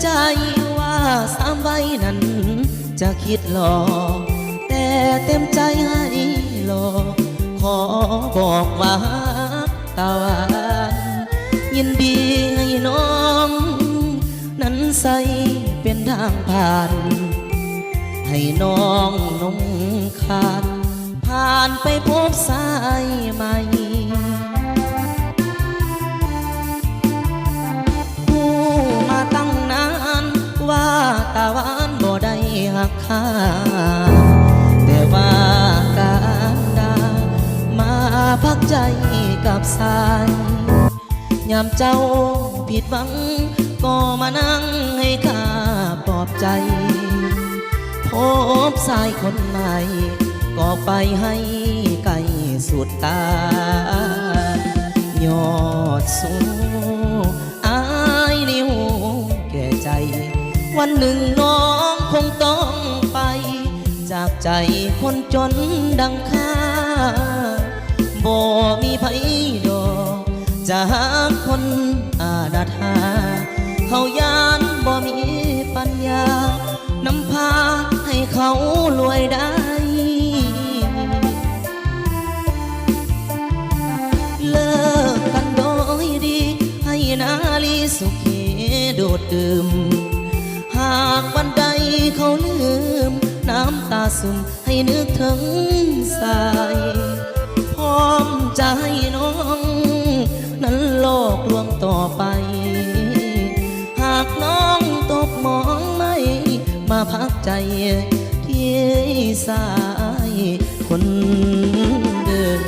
ใจว่า3 ใบนั้นจะคิดหลอกแต่เต็มใจให้หลอกขอบอกว่าตาหวานยินดีให้น้องนั้นใส่เป็นทางผ่านให้น้องนงคานผ่านไปพบสายใหม่ผู้มาตั้งนานว่าตาหวานบ่ได้หักค่าแต่ว่าการดามาพักใจกับสายยามเจ้าผิดหวังก็มานั่งให้ข้าปลอบใจพบสายคนใหม่ก็ไปให้ไกลสุดตายอดสูอายนิ้วแก่ใจวันหนึ่งน้องคงต้องไปจากใจคนจนดังข้าบ่มีไผดอกจะหาคนอาณาถาเขายานบ่มีปัญญานำพาให้เขารวยได้เลิกกันโดยดีให้นาลีสุขีโดดดื่มหากวันใดเขาลืมน้ำตาซึมให้นึกถึงสายพร้อมจะให้น้องนั้นโลกลวงต่อไปหากน้องตกมองไม่มาพักใจที่สายคนเดิม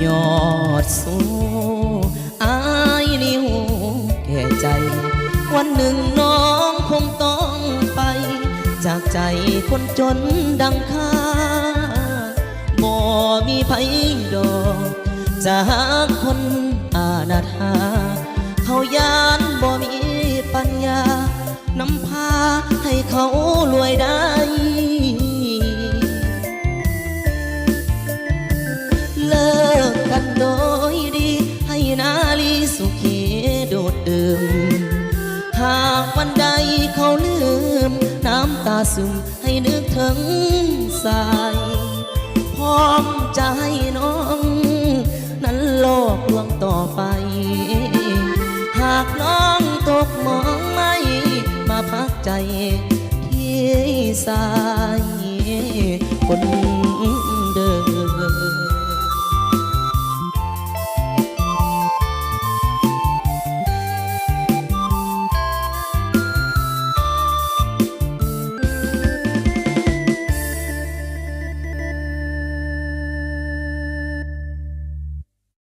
ยอดสู้อายนิ้วแก่ใจวันหนึ่งน้องคงต้องไปจากใจคนจนดังข้าบ่มีไผดอกจะหาคนอาณาถาเขายานบ่มีปัญญานำพาให้เขารวยได้เลิกกันโดยดีให้นาลีสุขีโดดดื่มหากวันใดเขาลืมน้ำตาซึมให้นึกถึงสายพร้อมจะให้น้องนั้นโลกลวงต่อไปหากน้องตกมองไม่มาพักใจที่สายคน